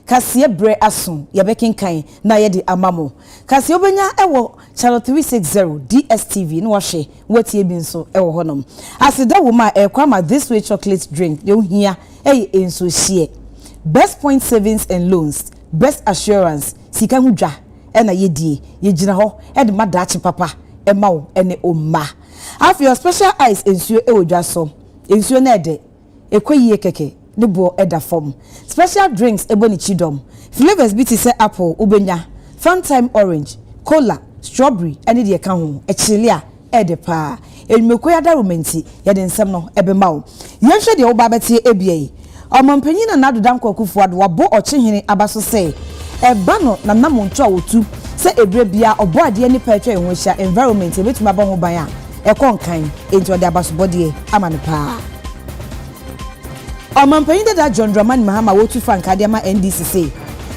Kasie bre aso yebekenkan na yede amamo kasie obenya ewo channel 360 DSTV no wahwe watie bi nso ewo honom aseda wo ma ekwama this way chocolate drink de ohia enso hie best point savings and loans best assurance sika hudwa na yedie yegina ho de madachi papa emawo ene omma afi your special eyes ensuo ewodwa so ensuo na ede ekoyie keke the bo eda form special drinks eboni chidom flavors biti say apple ubenya fun time orange cola strawberry any de ka ho echilia ede pa enmekoya da romenti ye de nsem no ebema wo yenhwe de wo ba betie ebie omampanyi na nado danko akufo ado wabo ochehene abaso say eba no na namonto a wotu say ebre bia obo ade ni pa etwa enho hia environment ebetuma ba ho ban a ekonkan enti ode abaso body amane pa Omampanyi da John Dramani Mahama wotu franka de ma NDC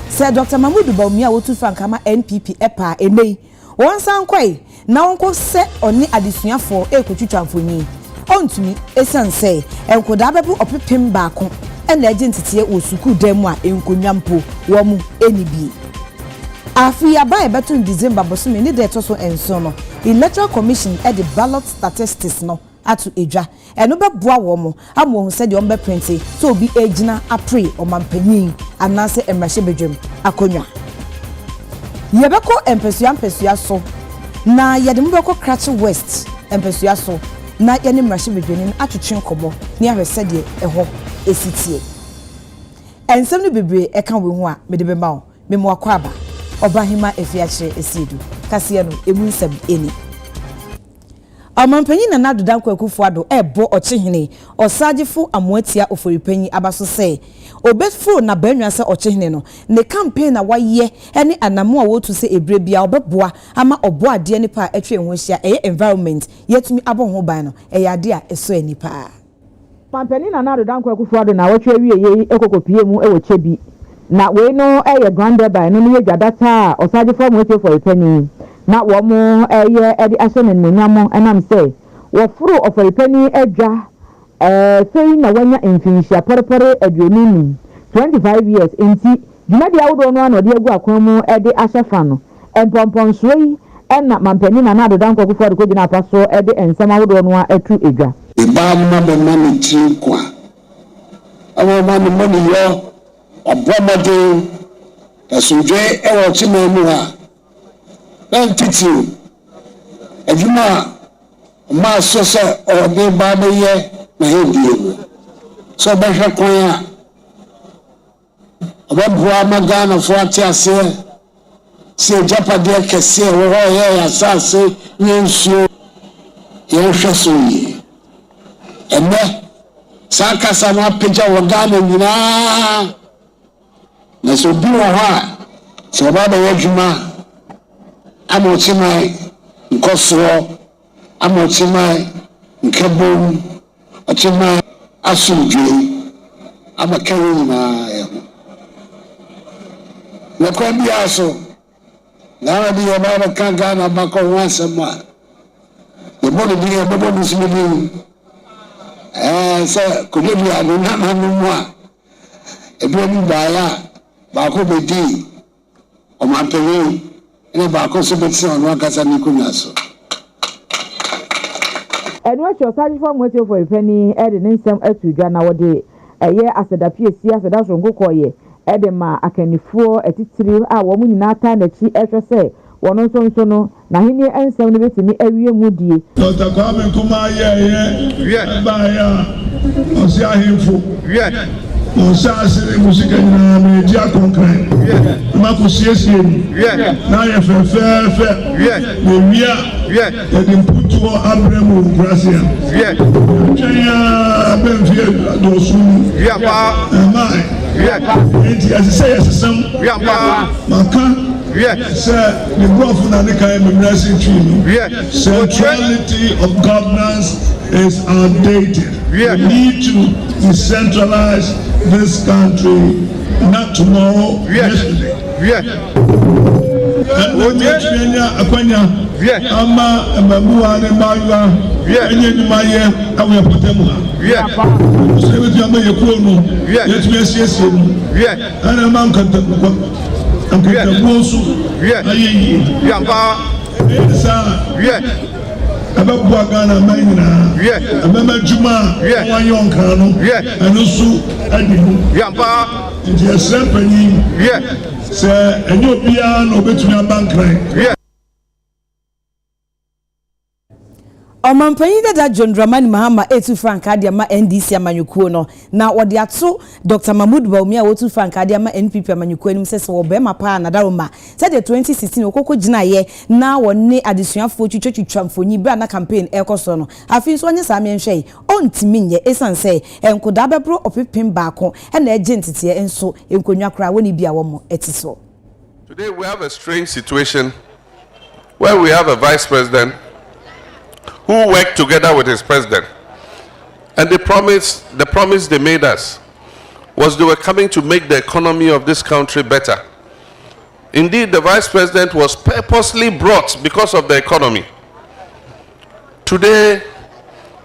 say Dr. Mahmudu Bawumia wotu franka ma NPP epa enei won san kwai na wonko se oni adesuafo ekotwitwa mfoni ontumi esan say enkoda bebu opepem baako ena agentitie osuku demu a enkonwampo wo mu enibi afi aba ebeto December bosome ni de toso enso no Electoral Commission e the ballot statistics no atu edwa eno beboa wo mo amo hu se de ombe printe so obi egina apre omampanyin anase emrahye bedwem akonwa yebeko empesua so na yede mbeko Krachi West empesua so na yene emrahye bedwem atwetwe nkobo ne ahwese de eho esitie ensem no bebre eka we hu a mede bema wo memo akwaba obahima efiache esiedu kase no emu nsam eni Omampanyi na nado danko akufo ado ebo ochehene osagefo amoatia oforipanyi abaso se obefo na banwa se ochehene no ne campaign na waye ene anamo a wotu se ebre bia obeboa ama obo ade ne pa atwe enho hia environment yetumi abo ho ban no ade a eso ani pa Omampanyi na nado danko akufo ado na watwe wiye ekokopie mu ewo chebi na we no grande by no ye data osagefo amoatia oforipanyi na wo mo edi asene nyamo enam say wo furu ofuripani edwa sei na wanya infinisia porepore aduonini 25 years enti jumadi awdo no na odi agu akwan mu edi ahyefa no empompon soyi ena mampani na nado danko kufo de kogina paso edi ensam awdo no atu edwa eba mu na be mani chinkwa awo mani mani yo obomade asujwe ewo chimemu ha entity ejuma ma so se ode ba be ye na hedie so be hwe kon ya obabua magana fo atiase se japade kese wo ho ye asase nyensuo ye hwe so yi enne saka sama peja wo gana nyina na so bi wo ha so ba be ejuma amotimai nkosro amotimai nkebom atimai asujwe amakawo na na kwa biaso na bi baba kanga na bako wansema ebono bi ebono bismillah sa kujebi anu na manu a eboni baya bako bedi omampewe ene ba ko so beti on wakasa ni kunyaso enu acho osagefo amoatia oforipanyi ede nsem atudwa na wode eye asedapie si aseda so ngokoye ede ma akanifuo etitiri a wo mu nyina ta na chi ehwe se wono nso no na hini ensem no betimi awie mu die Dr. Kwame Nkrumah ye ba ya osi ahimfo Osasiri musika na media concrete. Ma ko siesie ni. Na ye fe. Me wia. E dem putu abremu Brazil. Kenya benfie do su. Pa. Mai. Enti asese yesem. Pa. Maka. Sir, the growth na the kind of nursing training. Centrality of governance is outdated. We need to decentralize this country, not tomorrow, yesterday. Onya akwanya. Ama mbabuwa ne mbawa. Enye nyumaye awe potemu. So we do amaye kuo no. Yet me asiesie no. Ana man kan Mwosu, Yamba, Ababwa Ghana Maina, Ababa Juma, Wayon Kano, and also Yamba, the Assembly, Sir, and you'll be on over to your bank line. Omampanyi da John Dramani Mahama etu frank adiama NDC amanyukuo no na wode ato Dr. Mahmoud Bawumia wotu frank adiama NPP amanyukuo anim sese wo bema pa na daroma said 2016 okoko gina ye na wonne adesuafo twitwitwa mfonyi bra na campaign ekoso no afin so onye same nhwe ontimi nye esanse enkoda bebro opepem baako na agentite enso enkonwa kra woni bia wo mo etiso. Today we have a strange situation where we have a vice president who worked together with his president, and the promise they made us was they were coming to make the economy of this country better. Indeed, the vice president was purposely brought because of the economy. Today,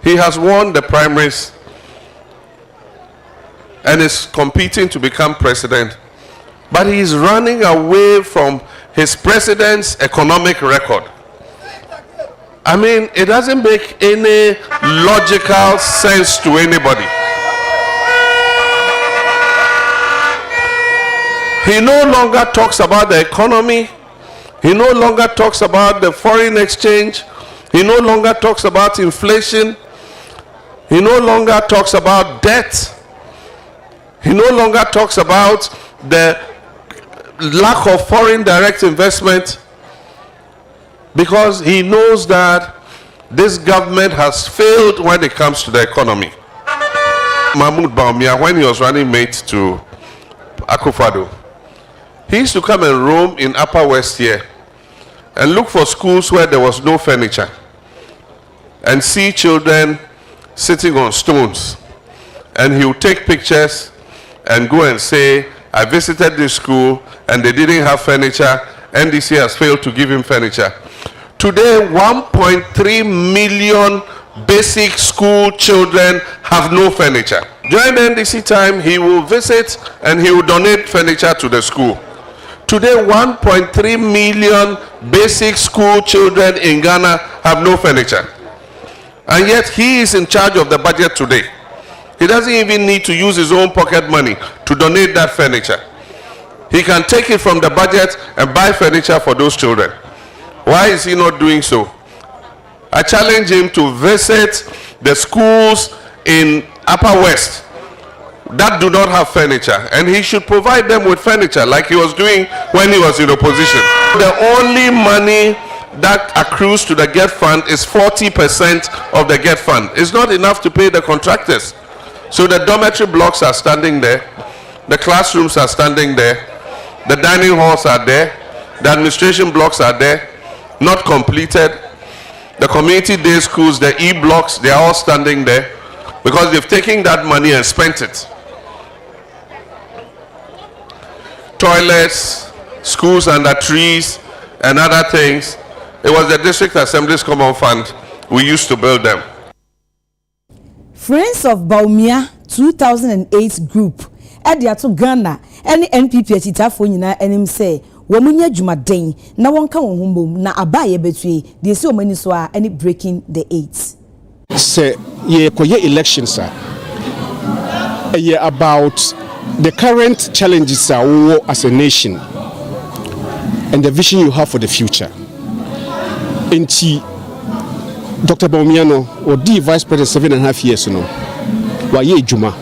he has won the primaries and is competing to become president, but he is running away from his president's economic record. I mean, it doesn't make any logical sense to anybody. He no longer talks about the economy. He no longer talks about the foreign exchange. He no longer talks about inflation. He no longer talks about debt. He no longer talks about the lack of foreign direct investment, because he knows that this government has failed when it comes to the economy. Mahmoud Bawumia, when he was running mate to Akufo-Addo, he used to come and roam in Upper West here and look for schools where there was no furniture and see children sitting on stones. And he would take pictures and go and say, I visited this school and they didn't have furniture. NDC has failed to give him furniture. Today, 1.3 million basic school children have no furniture. During the NDC time, he will visit and he will donate furniture to the school. Today, 1.3 million basic school children in Ghana have no furniture. And yet, he is in charge of the budget today. He doesn't even need to use his own pocket money to donate that furniture. He can take it from the budget and buy furniture for those children. Why is he not doing so? I challenge him to visit the schools in Upper West that do not have furniture, and he should provide them with furniture like he was doing when he was in opposition. The only money that accrues to the GET fund is 40% of the GET fund. It's not enough to pay the contractors. So the dormitory blocks are standing there, the classrooms are standing there, the dining halls are there, the administration blocks are there, not completed. The community day schools, the E-blocks, they are all standing there because they've taken that money and spent it. Toilets, schools under trees, and other things. It was the District Assembly's Common Fund. We used to build them. Friends of Bawumia 2008 group Ediato Ghana any NPP achitafo nyina enim say womunya dwumaden na wonka won hombom na abaye betue de se omani so a any breaking the 8 say ye koye elections are about the current challenges as a nation and the vision you have for the future. Enti Dr. Bawumia no or the vice president 7.5 years no wa ye dwuma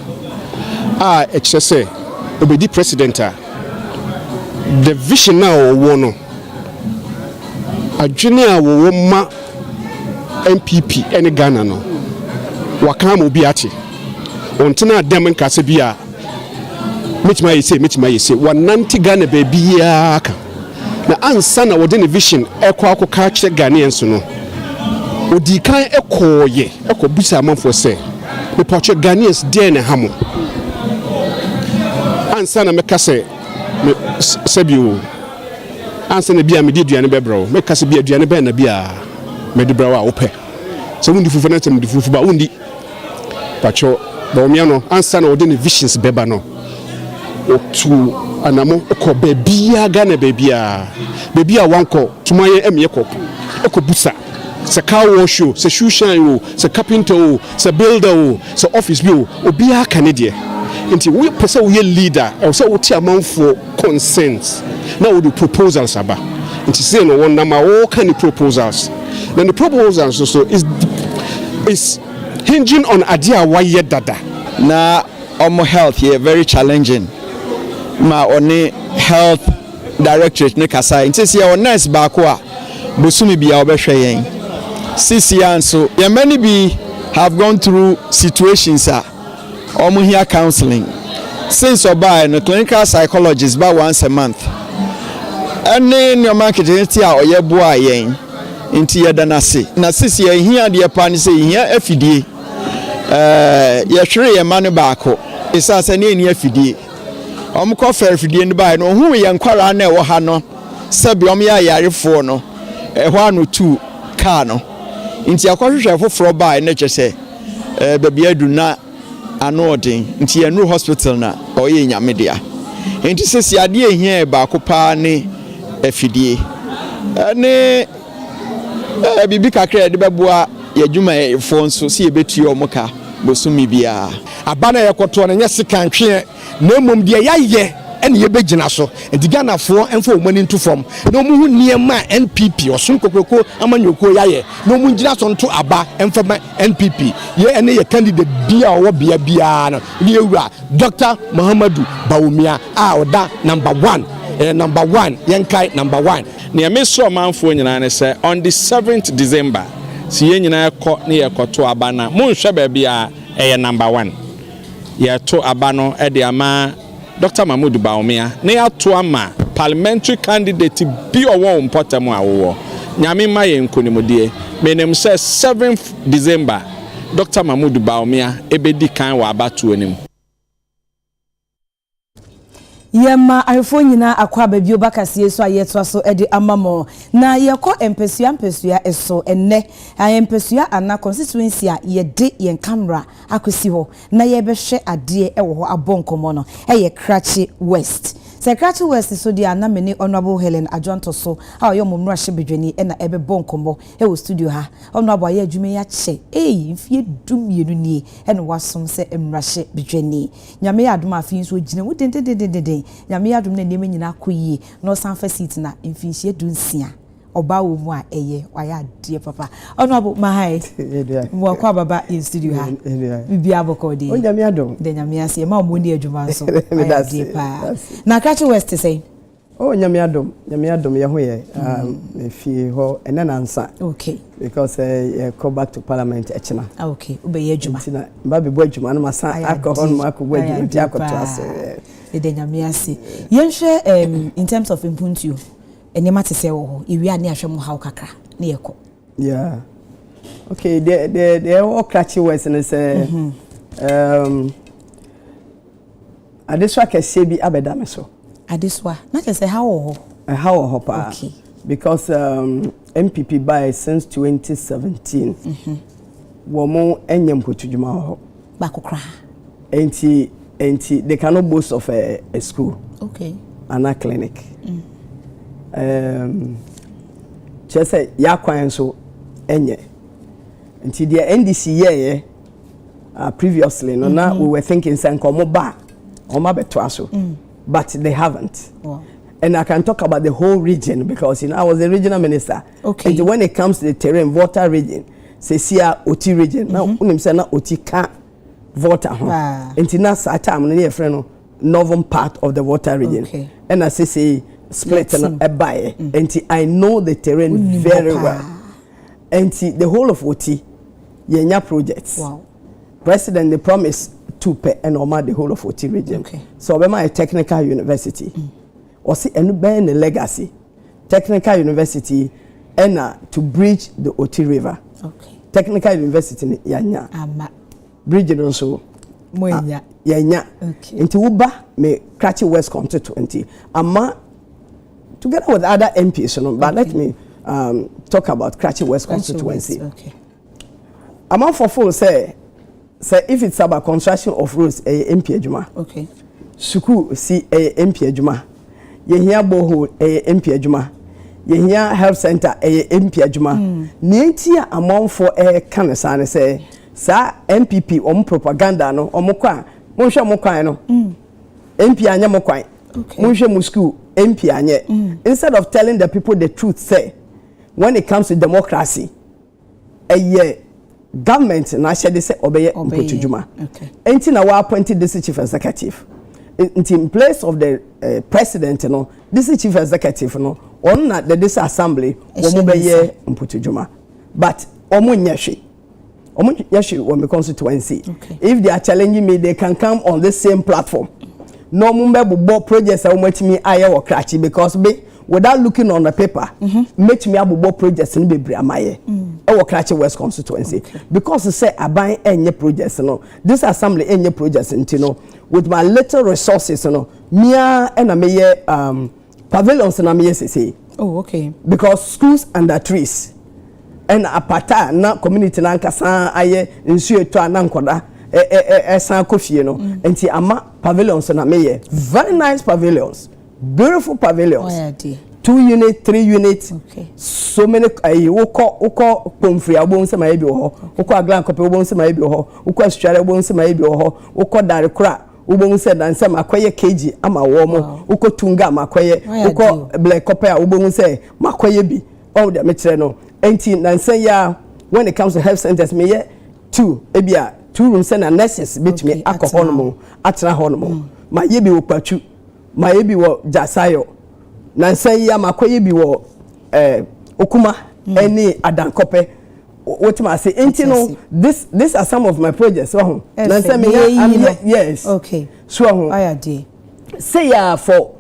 say obedi president the vision now no adwene a wo ma MPP ene Ghana no waka mo bi ate ontena dem nkase bi a metima yese wananti Ghana ba bia aka na ansa na wo de ne vision ekwa ka kire Ghanaians no odi kan ekoye ekobisa amanfo se me pacho Ghanaians de ne hamo ansa na meka se sebio ansa na bia me di aduane bebro me kase bia aduane be na bia me di brawa ope so wundi fufu na tem di fufu ba wundi pacho Baumia no ansa na odi ne visions beba no otu anamo ko bebia Ghana bebia wanko tumaye emye ko busa se car wash o se shoe shine o se carpenter o se builder o se office bi o obia Canadian nti we pese we leader o se wo ti amanfo consent na wo do proposals aba nti say no one na ma all kind of proposals then the proposals also is hinging on idea why dada na health here very challenging ma oni health directorate ne kasa nti say on nurse ba ko a bosumi bia obehwe yen CCN so yeah, many be have gone through situations here counseling since obai no clinical psychologist ba once a month any your marketing tia oye boa yen nti yeda na se na CCN here de pa ni say here afidie ye hwere ye mane ba ko isa se ne ni afidie ko fer afidie ni ba no hu ye nkwara na e wo ha no se bi ya yarefo no ho anu tu car no nti akwahwehwe foforo ba na kyese babia du na anoden nti enu hospital na oye nyamedia nti sesi ade ehia ba ko pa ne afidie ne bibi kakra de beboa yadwuma efo nso se yebetuo omoka bosumi bia abana yekoto na nya sikantwe na mom de yaye ene yebegina so Ghana fo enfo omani ntu fom na omu niema NPP osun kokoko amanyoko yaye na omu ngina so nto aba enfama NPP ye ene ye candidate bia owo bia no ne ewura Dr. Muhammadu Bawumia oda number 1 yenkai number 1 ne meso manfo nyina ne se on the 7th December si ye nyina ekọ ne yekoto aba na monhwe ba bia eye number 1 ye to aba no e de ama Dr. Mahmoud Bawumia ne ato ama parliamentary candidate bi owo important awo nyame ma ye nkonimodie menem se 7th December Dr. Mahmoud Bawumia ebedi kan wa abatu anim Yema ayefo nyina akwa babio bakasie so ayeto so ede amamo na yekọ empesua eso enne empesua ana constituency a yede yen camera akosi ho na yebehwe ade ewo ho abonkomo no eye Krachi West Krachi West so dia na meni honorable Helen Adjonto so a yo momno ahye bedwani e na ebe bonkomo e wo studio ha honorable aye adwuma ya che mfie dumienu ni e no wasom se emrahye bedwani nyame ya adoma afin so gina wo dendendendenden nyame ya adom na neme nyina akoyie no sanfa seat na mfinhie dunsia oba wo mu a eye waya die papa honorable mahai mo kwa baba in studio ha bibi abokodi o nyame adom de nyame ase ma mo ni adwuma so die pa na Krachi West say oh nyame adom ye ho ye fie ho ene nansa okay because go back to parliament echina okay ube ye adwuma tina ba be bo adwuma no masa alcohol no akogbo adwuma ti akoto ase de nyame ase yenhwe in terms of impuntu enema te se wo ho iwi ane ahwe mo haw kakra ne yeko yeah okay the all Krachi West and say adeswa kese bi abeda me so adeswa na te se how ho pa okay because MPP by since 2017 wo mo enyem potudwuma ho ba kokra enti they cannot boast of a school okay and a clinic say ya kwan so enye until the NDC year previously no na we were thinking say nkomo ba oma beto aso but they haven't wow. And I can talk about the whole region because I was a regional minister okay and when it comes to the terrain water region say sia oti region now unim say na oti ka water ho until na time no friend no northern part of the water region okay. And I say split and a buy and I know the terrain very well and the whole of Oti yenya projects wow president they promised to pay and oma the whole of Oti region okay. So be my technical university or see enu be the legacy technical university and to bridge the Oti river okay technical university yanya ama bridge also moya yanya okay into uba me Krachi West constituency ama together with other MPs, you know, but let me talk about Krachi West constituency. Okay. I'm for full say if it's about construction of roads, MP Juma. Okay. Suku see MP Juma. You hear boho MP Juma. You hear health center MP Juma. Nientia among for Kanesane say, Sir MPP propaganda no omokwa. Monsha mokwa no. MP anya mokwa. Okay. Monsha musku MP anye. Instead of telling the people the truth, say when it comes to democracy, government na shede say obeye mpotu juma. Okay. Enti na wa appointed this chief executive. In place of the president, you know, this chief executive, you know, on na the this assembly, omobeye mpotu juma. But omunyashi when the constituency. Okay. If they are challenging me, they can come on the same platform. No mumbe bubo projects are me aya or Krachi because without looking on the paper, make me abubo projects in Bibri Amaye or Krachi West constituency. Okay. Because they say I buy any projects, you know, this assembly any projects, you know, with my little resources, you know, mia and amaye pavilions and amaye say. Oh, okay. Because schools under trees and apata na community na nkasa aye nsuo eto anankoda san kofie no enti ama pavilions na meye very nice pavilions, beautiful pavilions. Oh, yeah, 2 units, 3 units. Okay. So many uko pomfri abon se maye bi ho, uko aglan kope obon se maye bi ho, uko astuare obon se maye bi ho, uko dare kra ubon se dan se makoye kg ama wo mo, uko tunga makoye, uko black kope ubon se makoye bi. Oh, the metre no. Enti nansen ya when it comes to health centers me ye 2 ebia 2 rooms and nurses between alcohol mo atena hono ma ye bi wo Pachu, ma ye bi wo Jasayo, nansen ya makoye bi wo Okuma any Adankope. What I say, enti no, this are some of my projects. So nansen me yes. Okay. So say ya for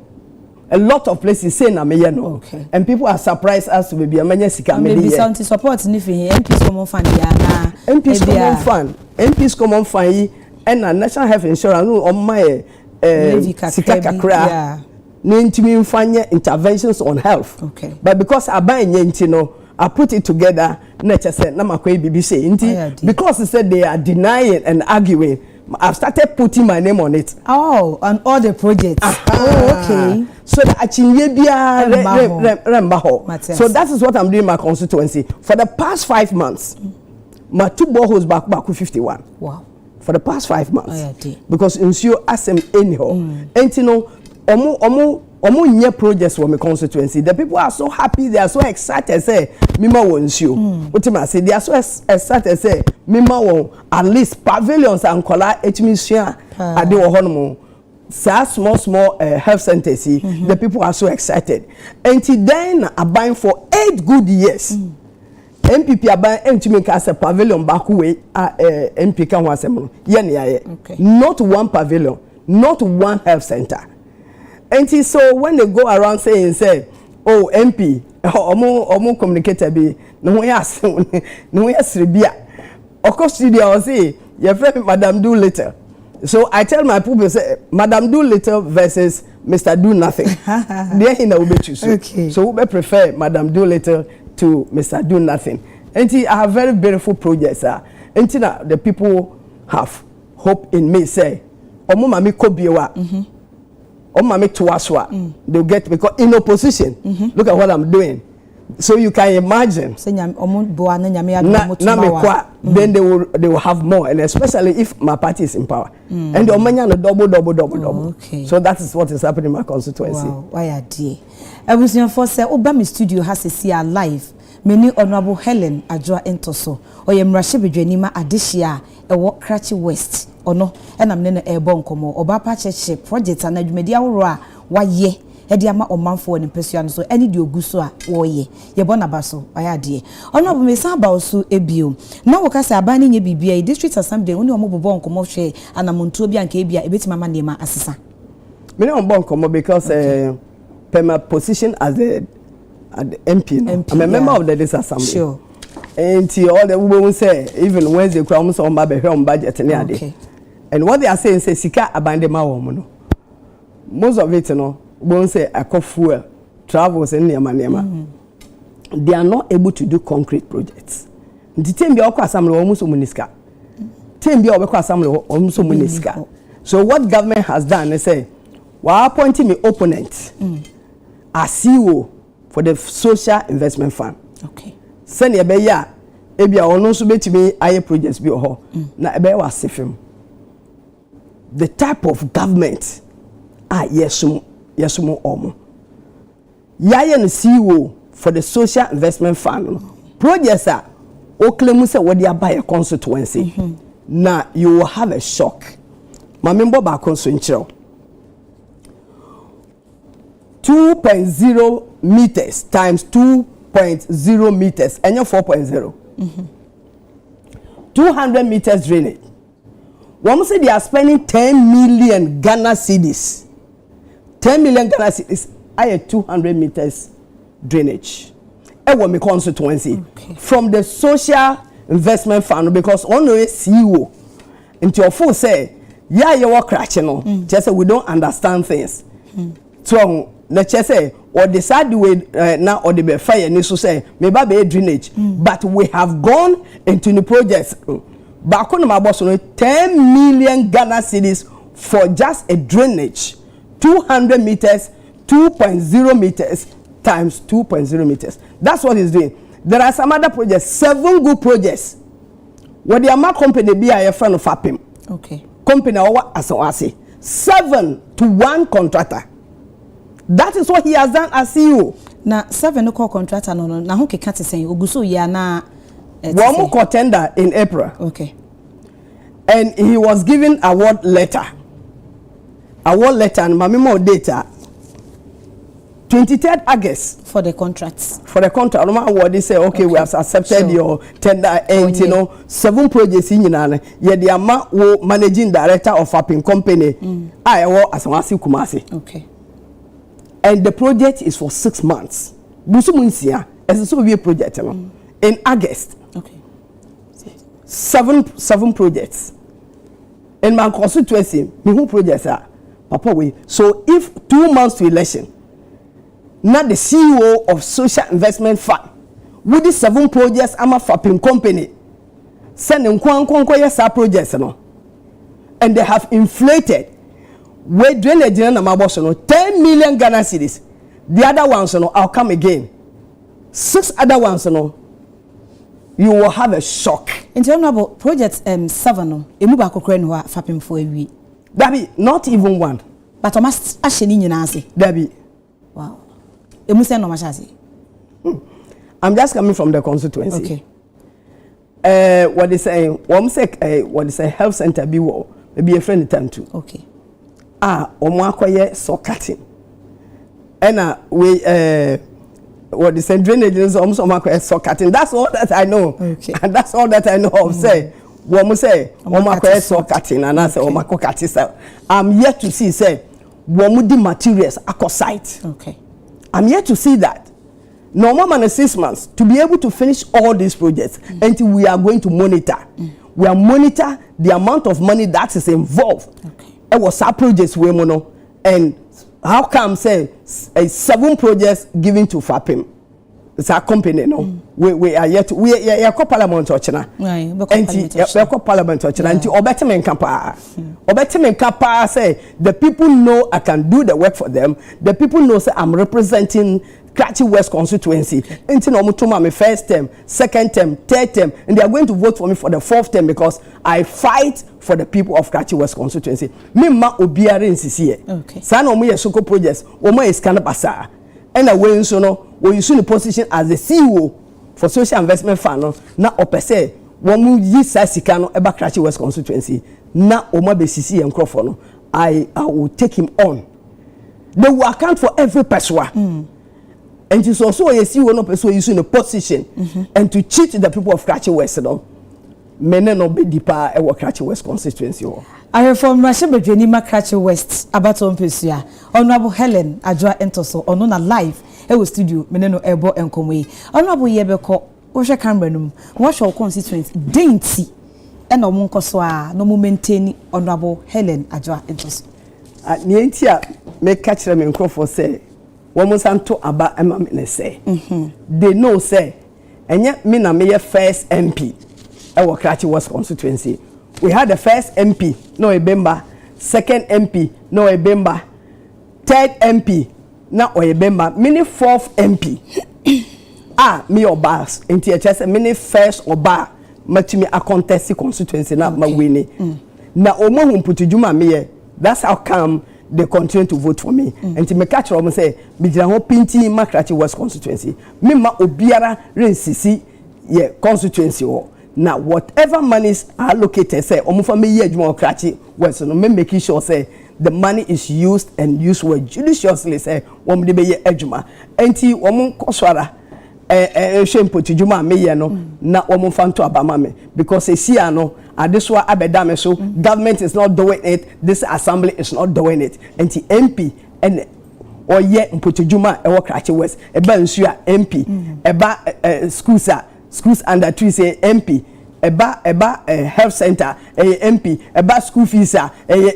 a lot of places say na me no. Okay. And people are surprised as to be a manya sika me. Maybe some support ni fi MPs common fund ya na. MPs common fund. MPs common fund yi and na national health insurance on my sika kakra. Yeah. Ni ntimi mfanya interventions on health. Okay. But because I buy nyenti no, I put it together na say na makwe bibi say nti because they said they are denying and arguing. I've started putting my name on it. Oh, on all the projects. Oh, okay. So that so that is what I'm doing in my constituency. For the past 5 months, my 2 boreholes back 51. Wow. For the past 5 months. Because ensure asem anyhow. And you know, omo nye projects for my constituency. The people are so happy, they are so excited. Say, Mima wants you. What I say, they are so excited. Say, Mima won at least pavilions and color etmission. I do a honeymoon. Small health centers. The people are so excited. And then I buy for 8 good years. MPP are buying and to make us a pavilion back away. MP can was not one pavilion, not one health center. And so when they go around saying, say, oh, MP, omo communicator be, no yes, no yes, Ribia. Of course, I will say, your friend, Madam Do Little. So I tell my people, say, Madam Do Little versus Mr. Do Nothing. They are in the Ubechu. Okay. So we prefer Madam Do Little to Mr. Do Nothing. And I have very beautiful projects. And the people have hope in me, say, omo mami kobiwa. They'll get because in opposition. Look at what I'm doing. So you can imagine. Then they will have more, and especially if my party is in power. And the omanya no double. Okay. So that is what is happening in my constituency. Wow, why are they? I was in for say Obama studio has a see live. Many honorable Helen Adjoa Entoso or Yemrashe Bidrenima Adishia a walk Krachi West or no, and I'm nene airborne como or Bapache projects and media roa why ye Ediama or Manfo and impression so any do gusua or ye Yabonabaso I had honorable Mesa Baosu Ebio. Now Wakasa abaning ye BBA district assembly only a mobile bon como share and a Montobia and Kabia a bit mama nema assasa. Many on bon como because my position as the MP. I'm a member of the Assembly. Sure. And all the women say, even Wednesday, crumbs on my budget and okay. And what they are saying is, Sika abandon my woman. Most of it, won't say, I cough fuel travels and nema. They are not able to do concrete projects. The team be okwa assembly almost muniska. Team be okwa assembly almost muniska. So what government has done is say, we are appointing me opponent as CEO for the social investment fund. Okay. Send ye be ya ebi a ono so betimi aye projects bi ho na ebe wa sefem. The type of government yesum omo. Yaye no CEO for the social investment fund. Projects are o claim say what they buy a constituency. Now you will have a shock. My member back so in 2.0 meters times 2.0 meters and you're 4.0. 200 meters drainage. One say they are spending 10 million Ghana cedis. 10 million Ghana cedis. I have 200 meters drainage. It will be constituency from the social investment fund because on the CEO into your full say, yeah, you work no. Just say we don't understand things. So let's just say or decide the way now or the be fire needs to say maybe be drainage. But we have gone into the projects. Back on my boss 10 million Ghana cedis for just a drainage. 200 meters, 2.0 meters times 2.0 meters. That's what he's doing. There are some other projects, 7 good projects. What the Ama company be a friend of FAPIM. Okay. Company as I say 7 to 1 contractor. That is what he has done as CEO. Now 7 no contractor no na ho keka te sen oguso ya na one more tender in April. Okay. And he was given award letter. Award letter and mamimo data 23rd August for the contracts. For the contract, award they say okay, we have accepted your tender and you know 7 projects in Yinana. Ye the ama wo managing director of Fapin company. I wo asawasi Kumasi. Okay. And the project is for 6 months. Busumunsia as a be a project in August. Okay. 7 projects. In my constituency, me who projects are papa we. So if 2 months to election, not the CEO of social investment fund with the 7 projects I'm a fapping company sending kwan yes projects no, and they have inflated we drainage na maboso no 10 million Ghana cedis. The other ones no I'll come again 6 other ones no you will have a shock. In terms of projects 7 no emu ba kokore no fapping for ewi Dabi not even 1 but almost ahye ni nyina ase Dabi. Wow. Emu say no machase. I'm just coming from the constituency. Okay. What they say, what they say health center be wo, maybe a friend time too. Okay. Omo akoye so cutting. And we what they say drainage is almost omo akoye so cutting. That's all that I know. Okay. And that's all that I know of say. Womo say omo akoye so cutting and I say omo akoye cutting. I'm yet to see say womo di materials akọ site. Okay. I'm yet to see that. No more than 6 months to be able to finish all these projects until we are going to monitor. We are monitor the amount of money that is involved. Okay. It was our projects we mono and how come say 7 projects given to FAPIM. It's our company no. We are yet we are Parliament ochina. Right. And Parliament ochina until obetimen kapa. Obetimen kapa say the people know I can do the work for them. The people know say I'm representing Krachi West constituency. Until no mutuma my first term, second term, third term, and they are going to vote for me for the 4th term because I fight for the people of Krachi West constituency. Me ma obiare nsisi. Okay. Sana omo ye soko projects, omo is kind of basa. And away so no, when you see the position as the CEO for social investment fund no, na opese one mu yi sasika no eba Krachi West constituency na omo be sisi enkrofo no I will take him on. They will account for every person. And it's also a CEO no person you in a position and to cheat the people of Krachi West no. Mene no be deeper e Krachi West constituency o. I reform Rashebedweni Krachi West abaton pesua. Honorable Helen Adjoa Entoso ono na live e wo studio mene no ebo enkomo yi. Honorable Yebeko wo hwe camera no wo hwe constituency denti e na omo nkoso a no mo maintain Honorable Helen Adjoa Entoso. Ni enti a me ka kire me nkrofo say woman santo aba ema me say they know say enye me na me first MP ewo Krachi West constituency. We had the first MP no ebemba, second MP no ebemba, third MP na oyebemba, mini fourth MP me obas enti e chese mini first oba matimi a contest constituency na ma wini na omo hu mputujuma me. That's how come they continue to vote for me. And to me catch them say, "Bijira ho pinti ma Krachi West constituency. Me ma obiara rensisi ye constituency ho. Now whatever monies are allocated, say omo for me ye adwuma Krachi West no me making sure say the money is used and used well judiciously. Say omo de be ye adwuma. Enti omo koswara shempo tujuma me ye no na omo fanto abama me because e see ano. And this one abedame so government is not doing it, this assembly is not doing it. And the MP and or yet mpotujuma e work Krachi West eba nsu a MP eba schools under tree say MP eba health center MP eba school fees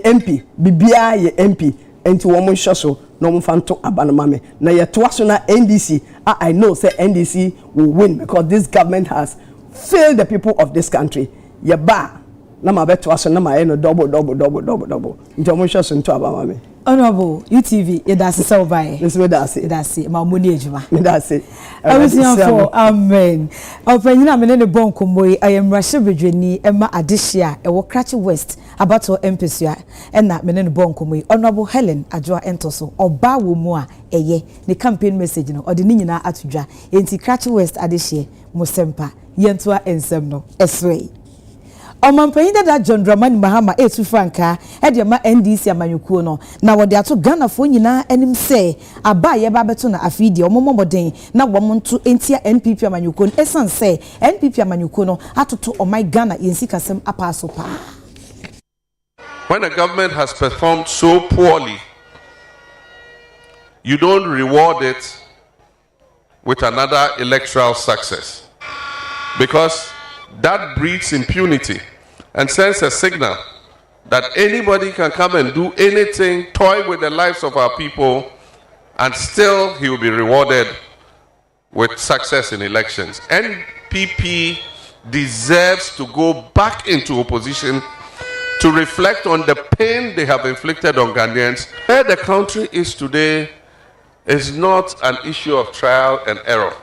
MP bibia ye MP enti wo mo hwoso no mo fanto abanoma me na ye to aso na NDC I know say NDC will win because this government has failed the people of this country. Ye ba na ma beto aso na ma no double nti omo hwe so nto abama me honorable UTV ye da se so bai this way da se ma mo ni ejuma me da se for amen opanyina me ne bonkombo yi ayemrahye bedwani ema adehia e wo Krachi West abato empesua e na me ne bonkombo yi honorable Helen Adjoa Entoso oba wo mu a eye ne campaign message no ode ni nyina atodwa enti Krachi West adehia mosempa yentoa ensem no eswe Omampanyi da John Dramani Mahama etu franka e de ma NDC amanyukuo no na wode ato Ghana fo nyina anim se aba ye ba beto na afidi omomoden na womonto entia NPP amanyukuo no esan se NPP amanyukuo no atoto omai Ghana yensi kasem apaso pa. When a government has performed so poorly, you don't reward it with another electoral success, because that breeds impunity and sends a signal that anybody can come and do anything, toy with the lives of our people, and still he will be rewarded with success in elections. NPP deserves to go back into opposition to reflect on the pain they have inflicted on Ghanaians. Where the country is today is not an issue of trial and error.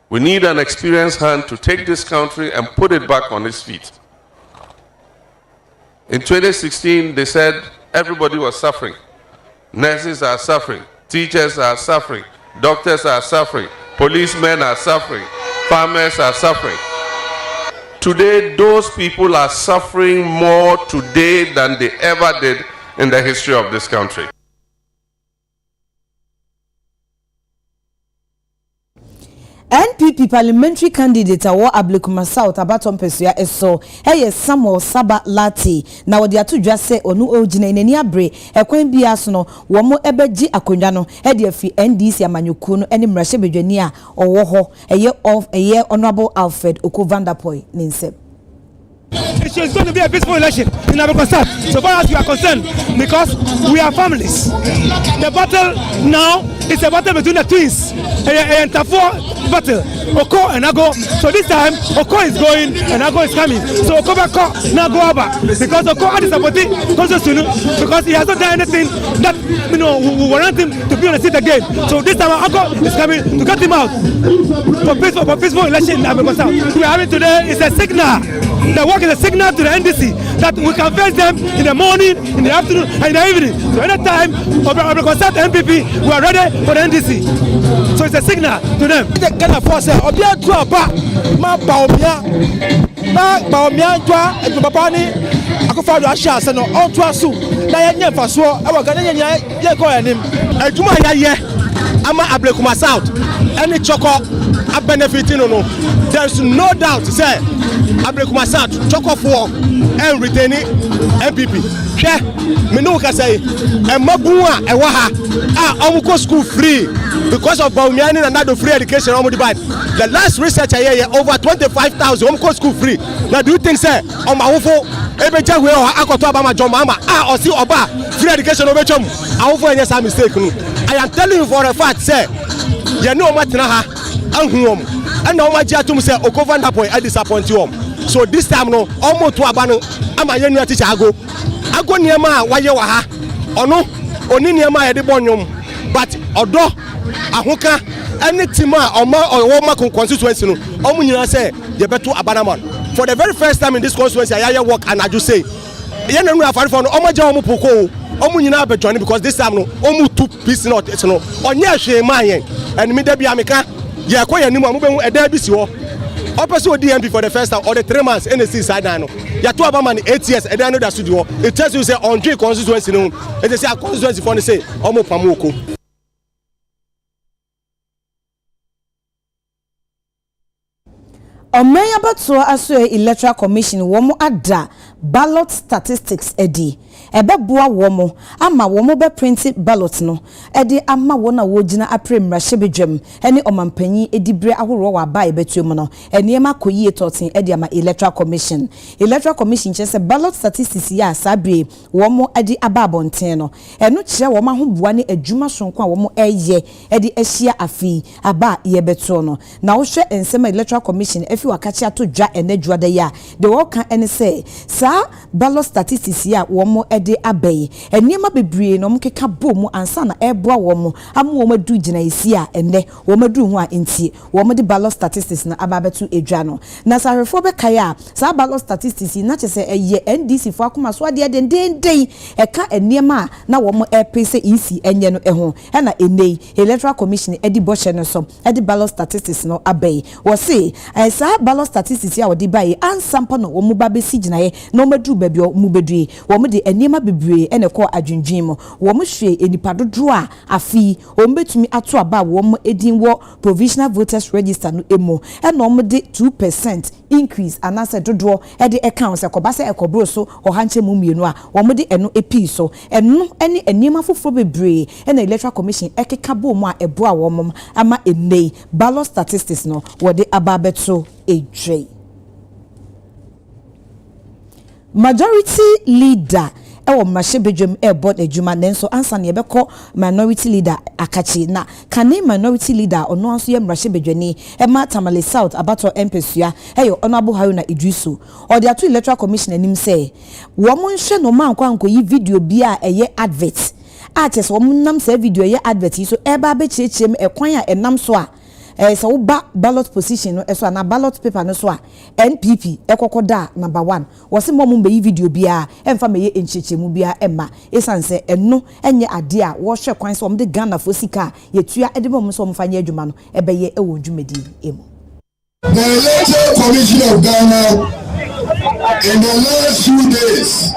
We need an experienced hand to take this country and put it back on its feet. In 2016, they said everybody was suffering. Nurses are suffering. Teachers are suffering. Doctors are suffering. Policemen are suffering. Farmers are suffering. Today, those people are suffering more today than they ever did in the history of this country. NPP parliamentary candidate awo Ablekuma South abatom pesua eso eye Samuel Saba Lati na wodi atodwa se onu ogina enani abre ekwan bia so no wo mo ebeji akonwa no e de afi NDC amanyuku no ene mrahye bedwani a owo ho eye honorable Alfred Okovandapoy ninsem. It is going to be a peaceful election in our concern, so far as we are concerned, because we are families. The battle now is a battle between the twins, and Tafo battle, Oko and Ago. So this time, Oko is going and Ago is coming. So Oko back now go over because Oko had his supporting because he has not done anything that we warrant him to be on the seat again. So this time, Ago is coming to cut him out for peaceful election in our concern. We are having today is a signal. The work is a signal to the NDC that we can face them in the morning, in the afternoon, and in the evening. So anytime of the consent MPP, we are ready for the NDC. So it's a signal to them. The Ghana force, Obia Tuapa, Ma Baomia, Ma Baomia, Tupapani, Akufado Asha, Sano, all Tuasu, Naya Faso, our Ghanaian Yako and him. And Juma Yaye, Ama Ablekuma South, any choco, a benefiting no. There's no doubt, say. Ablekuma South choco for and retaining MPP. Yeah, me know can say and Mabua and Waha are school free because of Baumiani and not free education. The last research I hear over 25,000 school free. Now do you think say on my UFO Ebeja we are Akotaba Jomama or see Oba free education over Chom? I offer any mistake. I am telling you for a fact, say, you know what na and home. And now my dear to say, Okova Napo, I disappoint you. So this time, no, almost to Abano, I'm a young teacher. I go near my why you are. Or no, only near my Edibonium. But although Ahoka, any Tima or Woma constituency, Omunia say, you better Abanaman. For the very first time in this constituency, I work and I just say, you know, I found Omaja Omupoko, Omunina be joining because this time no, Omu 2 piece not, it's no, on your shame, and Midday Amika, yeah, quite a new one, a debut. Opposite DMP for the first time or the 3 months NSC side now. You 2 about 8 years and then the studio. It tells you say on J constituency no. And they say a constituency for the say Omo Pamoko. Omeya Batua Aso Electoral Commission womo ada ballot statistics edi ebeboa womo ama womo be print ballot no edi ama wona wogina aprem rahebedwam ene omampanyi edibre ahoro wa ba ebetuom no eniema koyie totin edi ama Electoral Commission chese ballot statistics ya sabre womo edi ababonten no eno kire womo ahoboa ne adwuma sonko a womo eye edi ahia afi aba yebeto no na wo hwe ensema Electoral Commission efi wakachi ato dwa enadwa da ya de wo kan ene say sa ballot statistics ya womo ede abai eniema bebre no mkeka bomu ansa na eboa womo amu womo du gina isi a ene womo du ho a entie womo de ballot statistics na ababetu edwa no na sarefo be kaya sa ballot statistics na chese eye NDC fo akoma so ade den eka eniema na womo epese isi enye no eho na enei Electoral Commission edi boche no so edi ballot statistics no abai wo se sa ballot statistics ya wodi bai ansampa no womo ba be sigina ye no madu baby o mu bedue womo de eniema bebre ene ko adwendwen mo womo hwe enipa dodo a afi womo betumi ato aba womo edin wo provisional voters register no emo ena womo de 2% increase anase dodo e de account se ko ba se ekobro so o hanche mu mienu a womo de eno epi so eno ene eniema foforo bebre ena Electoral Commission ekeka bo mu a ebo a womo ama enei ballot statistics no wode ababeto ejwe majority leader ewo mashebedwem board ejuma nenso ansa ne yebekọ minority leader akachi na kane minority leader ono anso ye mrashebedwani ma Tamale South abato empesua eyo Honorable Haruna Idrisu o de ato Electoral Commission anim say wo mo nhwe no mankwanko yi video bia eye advert aches wo nam say video ye advert so eba be chechem ekwan a enam so a so ba ballot position no so na ballot paper no so a NPP ekokoda number 1 wose mom be video bia emfa meye enchechemu bia emma esanse eno enye ade a wo hwe kwan so omde Ghana fo sika yetua ede mom so omfa nya adwuma no ebeye ewo dwumedi emu. The Electoral Commission of Ghana in the last few days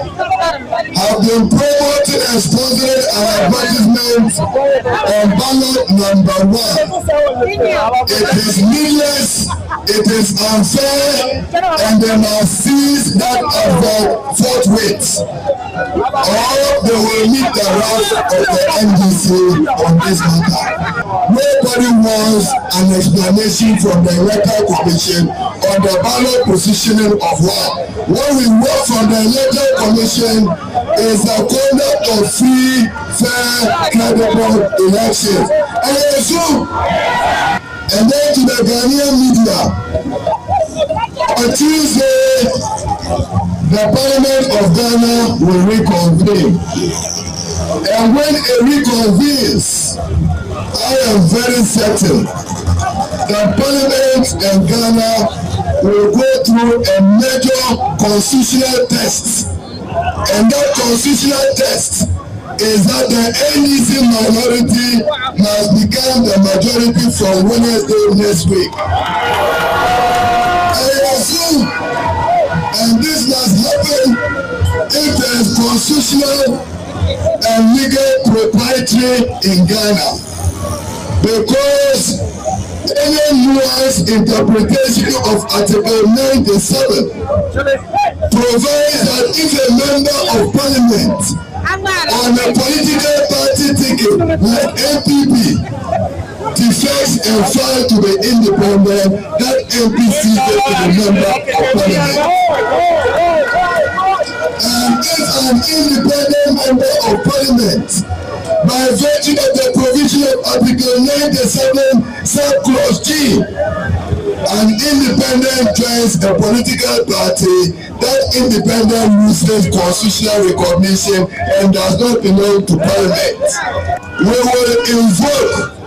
have been promoting and sponsoring an advertisement on ballot number 1. It is needless, it is unfair, and they must seize that advert forthwith, or they will meet the wrath of the NDC on this matter. Nobody wants an explanation from the Electoral Commission on the ballot positioning of one. What we want from the Electoral Commission is the conduct of free, fair, credible elections. And then to the Ghanaian media, on Tuesday, the Parliament of Ghana will reconvene. And when it reconvenes, I am very certain that Parliament in Ghana will go through a major constitutional test. And that constitutional test is that the NDC minority must become the majority from Wednesday next week. I assume, and this must happen if there is constitutional and legal propriety in Ghana, because any nuanced interpretation of Article 97 provides that if a member of Parliament on a political party ticket like MPP defects and files to be independent, that MP ceases to be a member of Parliament. And if an independent member of Parliament, by virtue of the provision of Article 97, subclause G. An independent joins a political party. That independent loses constitutional recognition and does not belong to Parliament. We will invoke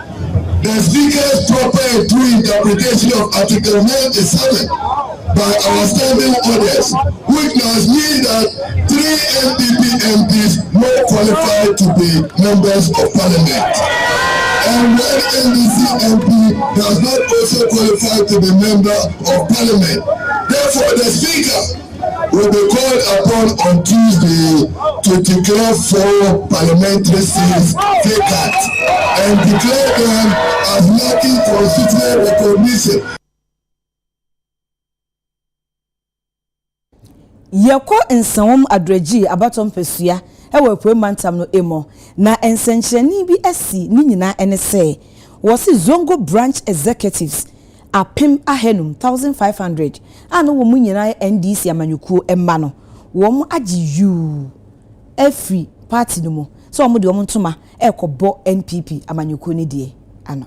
the Speaker's proper and true interpretation of Article 97 by our standing orders, which must mean that 3 NPP MPs not qualified to be members of Parliament. And when NDC MP does not also qualify to be member of Parliament. Therefore, the Speaker will be called upon on Tuesday to declare 4 parliamentary seats vacant and declare them as lacking constitutional recognition. Yeko nsawom adreji abatom pesua ewe kwe mantam no emo na ensencheni bi esi ni nyina ene se wose Zongo branch executives apem ahenum 1500 ano wo mu nyina NDC amanyukuo emma no wo mu agi yu every party no mu so wo mu de wo ntoma ekobo NPP amanyukuo ni de ano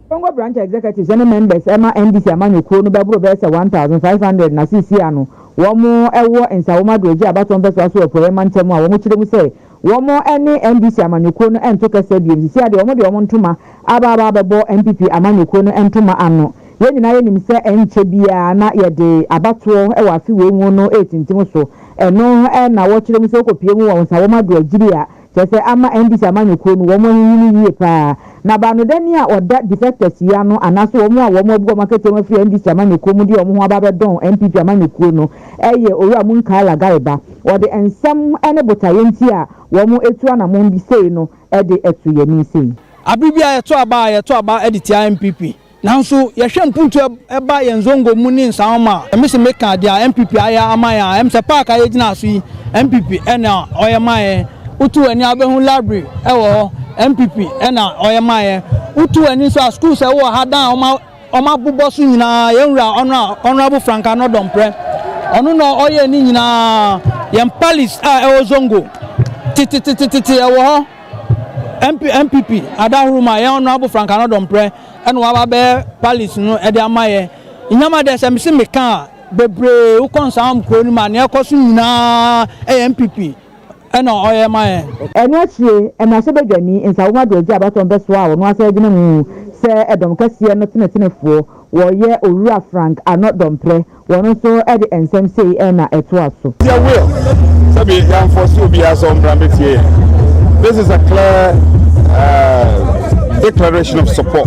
Zongo branch executives and members emma NDC amanyukuo no bebro be se 1500 na CC ano womo ewo nsawoma doji abaton beso aso opore ntemu a womo chiremu se womo ene NDC amanyukuo no ento kese bi si ade womo de womo ntoma aba bebo NPP amanyukuo no entoma ano ye nyina ye nim se enche bia na ye de abato ewa afi we mu no 18 so eno na wo chiremu se okopie mu wo nsawoma doji a chese ama NDC amanyukuo no womo yini yie pa na banodani a oda defectors ya no anaso womo a womo bugo market mu free NDC amanyukuo mu di womo ho ababedon NPP amanyukuo no eye owura mu nkala gaiba ode ensam ene botayenti a womo etu ana mo bi sei no ede etu ye ni sei abibia yeto aba editia MPP nanso ye hwe mpuntu eba ye Zongo mu ni nsawoma emisi meka dia MPP aya amaya emse park aye gina aso yi MPP ena oyemaye utu ani abehu library ewo MPP ena oyemaye utu ani so schools ewo hadan oma bubosu nyina yenra honorable Franka no dompre onu no oye ni nyina yem palace ewo Zongo titi ewo MPP adahuruma ye honorable Franka no dompre eno wa be palace no ede amaye inyama de semisi meka bebre ukonsam kro ni ma ne ekosu nyina MPP eno oyemaye eno achie ena se bedwani nsawoma doji abaton beso a wono asa gina mu se edom kase no tenefo wo ye owura Frank ano dompre wono so ede ensem sei ena eto aso ya will sabi ya enforce obi as on brametie. This is a clear declaration of support,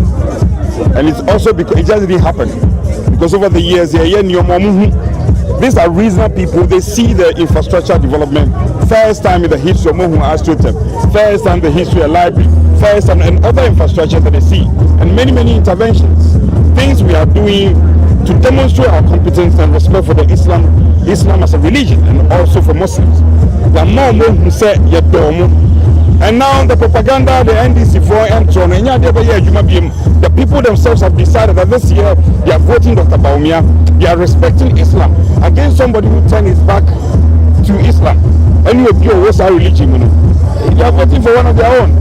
and it's also because it just didn't happen because over the years these are reasonable people. They see the infrastructure development first time in the history of Mohun Astrotem, first time in the history of library, first time and other infrastructure that they see, and many interventions, things we are doing to demonstrate our competence and respect for the Islam as a religion, and also for Muslims. The more who say and now the propaganda, the NDC for and so on, the people themselves have decided that this year they are voting Dr. Baumia, they are respecting Islam against somebody who turned his back to Islam. And you appeal what's our religion, they are voting for one of their own.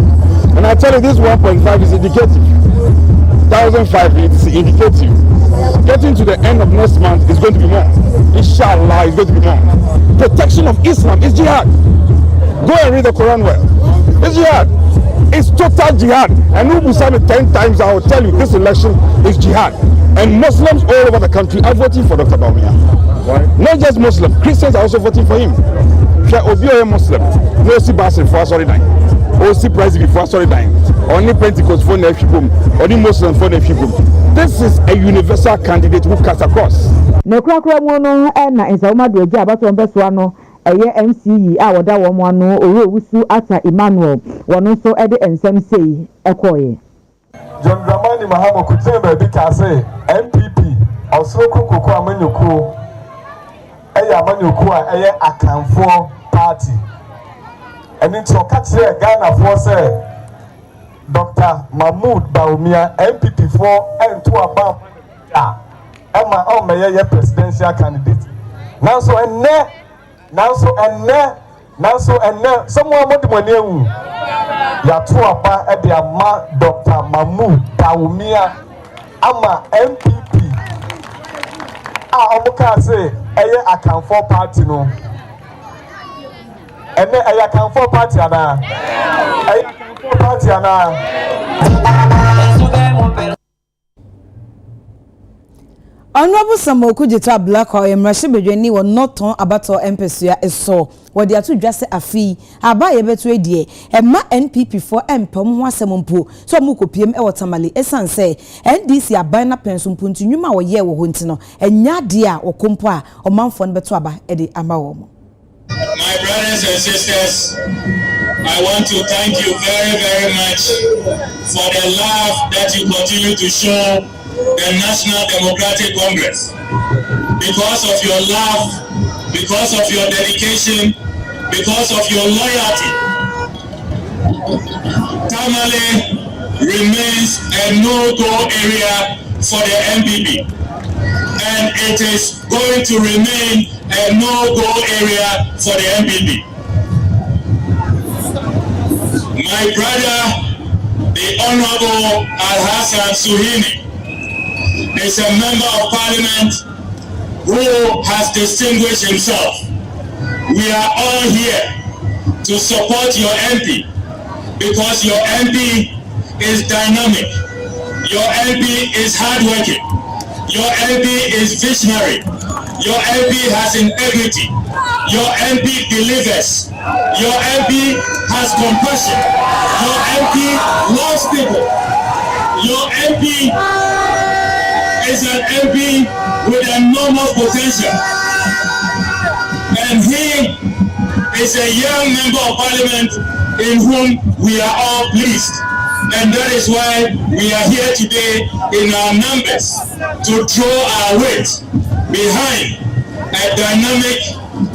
And I tell you, this 1.5 is indicative. 1,005 is indicative. Getting to the end of next month is going to be more. Inshallah, it's going to be more. Protection of Islam is jihad. Go and read the Quran well. It's jihad. It's total jihad. And who will say it 10 times, I will tell you this election is jihad. And Muslims all over the country are voting for Dr. Baumia. Right? Not just Muslims, Christians are also voting for him. Obi Muslim, no see Basin for sorry dying. Or see price before sorry dying. Only Pentecost for Nefibum, only Muslim for Nefibum. This is a universal candidate who cuts across. No crackle mono and na nsawoma doji abaton beso ano eye MCE a woda wo mo ano owo wusu ata Emmanuel wono so ede ensem sei ekoye John Dramani Mahama kutembe bi ka say MPP osoro kokoko amanyoko eye amanyoko a eye akanfo party eni nti okatire Ghana for say Dr. Mahmoud Baumia MPP for ento aba Emma Omeye presidential candidate. Now so enne someone want money. yɛato aba de ama Dr. Mamu Dawumia ama MPP a ɔmo kaa sɛ ɛyɛ akanfo party no ɛnɛ ɛyɛ akanfo party anaa ɛyɛ akanfo party anaa. Honorable Samoku Jita Black or Emrashi Bedweni were not on abato Empesua is so what they are to dress a fee. Aba yebetu edie and ma NPP for Empom Wasemumpo so Muko PM Ewatamali Esan say NDC a bina pensum puntu nyuma or ye wo huntino and yadia or kumpa or manfon betuaba edi amawomo. My brothers and sisters, I want to thank you very, very much for the love that you continue to show the National Democratic Congress. Because of your love, because of your dedication, because of your loyalty, Tamale remains a no-go area for the MPP. And it is going to remain a no-go area for the MPP. My brother, the Honorable Al-Hassan Suhini, is a member of Parliament who has distinguished himself. We are all here to support your MP because your MP is dynamic, your MP is hardworking, your MP is visionary, your MP has integrity, your MP delivers, your MP has compassion, your MP loves people, your MP is an MP with enormous potential, and he is a young member of Parliament in whom we are all pleased, and that is why we are here today in our numbers to draw our weight behind a dynamic,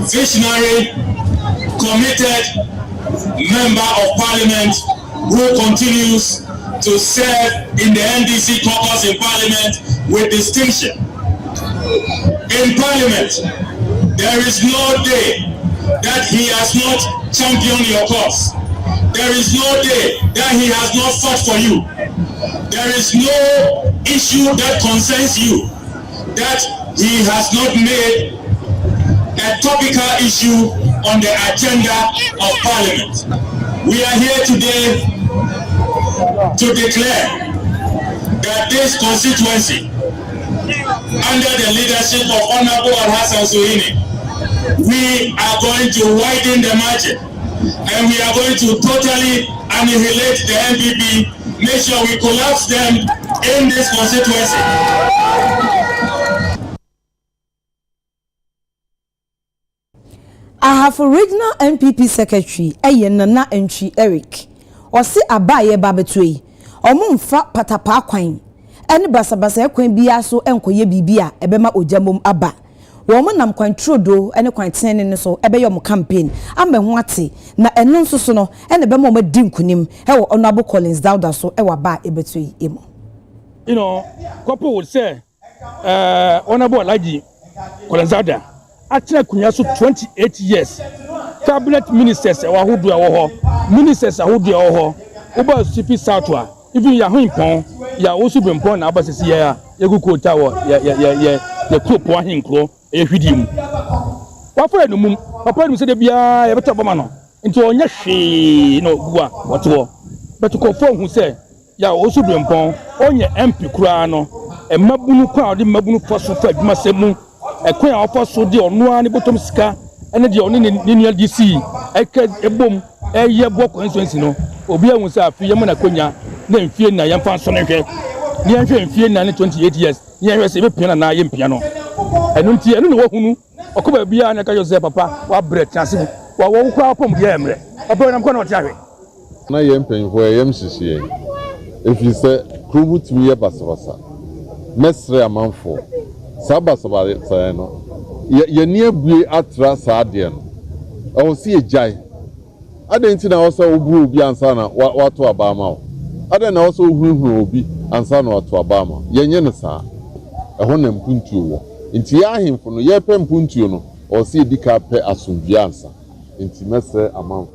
visionary, committed member of Parliament who continues to serve in the NDC caucus in Parliament with distinction. In Parliament, there is no day that he has not championed your cause. There is no day that he has not fought for you. There is no issue that concerns you that he has not made a topical issue on the agenda of Parliament. We are here today to declare that this constituency, under the leadership of Honorable Al-Hassan Suhini, we are going to widen the margin and we are going to totally annihilate the MPP, make sure we collapse them in this constituency. I have original MPP secretary Nana Entry Eric. Osi abaye babetui omumfa patapa kwan ene basabasa kwan bia so enkoye bibia ebema ojamom aba wo mo nam kwan trodo ene kwan tene ne so ebe yom campaign amba ho ate na eno nso so no ene be mo di nkunim he wo Honorable Collins Dauda so e wa ba ebetui emo. You know, couple would say Honorable Alaji Collins Dauda atena kunya so 28 years cabinet ministers wahudu awo ministers ahudu awo oba CP Southwa even ya hinpon ya osu bempon na abasisi ya yeguko tawo ya kropo ahinkro ehwidim wafere no mum papa no se de bia ya beto bama no nti onye hwe no gua woto beto fo hu se ya osu bempon onye MP kura no emabunu kwa odi mabunu foso fa adwuma semu ekwan a ofoso de ono ani botom sika ene de oni ni DC eka ebom eye bo constituency no obi ehun se afi yem na konya na mfie na yemfa so ne hwe ni enhwe mfie na 28 years ni enhwe se be pia na ye mpia no enu nti enu no wahunu okoba bia na ka Joseph papa wa break chance wa wo kwa pom de emre papa na mko na otiahwe na ye mpenfo yem sisiye efi se krubuti mi ye basabasa mesre amanfo sabasaba sa no ye ni abue atra sa ade no o si ejai ade nti na wo so obu obi ansa na wato abama o ade na wo so ohuhu obi ansa na wato abama ye nye ne sa ho na mpuntuo wo nti ya ahemfo no ye pe mpuntuo no o si edika pe asomdua ansa nti mesre amanfo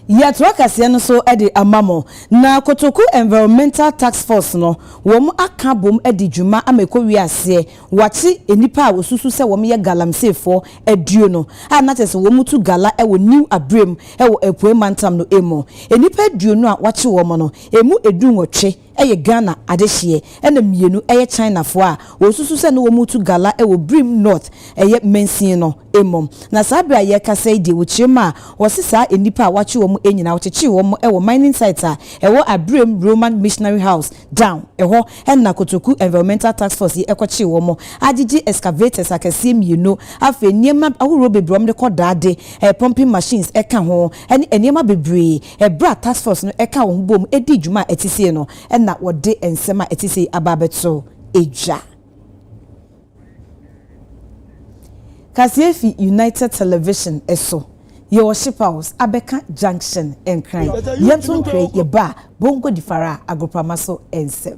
Yatwa kase no so e de amamo na Kotoku Environmental Task Force no wo mu aka bom e de dwuma ameko wiase wachi enipa a wosusu se wo ye galamsefo aduo no na tese wo mutu gala e wo new abrem e wo epue mantam no emo enipa aduo no a wachi wo mo no emu edu nwotwe eye Ghana adehye na mienu eye China fo a wosusu se no wo mutu gala e wo Brim North eye mensin no emo na sabra ye kase de wo chima wo sisa enipa a wachi wo mu enyina wo chechi wo mu e wo mining site a e wo Abrem Roman Missionary House down e ho na Kotoku Environmental Task Force e kwachi wo mu agigi excavators akase mienu afa niema ahuro bebrom de kodade pumping machines e ka ho eniema bebre e bra task force no e ka ho bom e di dwuma etise no na wode ensema etise ababeto eja Kasiefi United Television eso ye worship house Abeka Junction enkran yemson kre ye ba bongo difara agopamaso ensem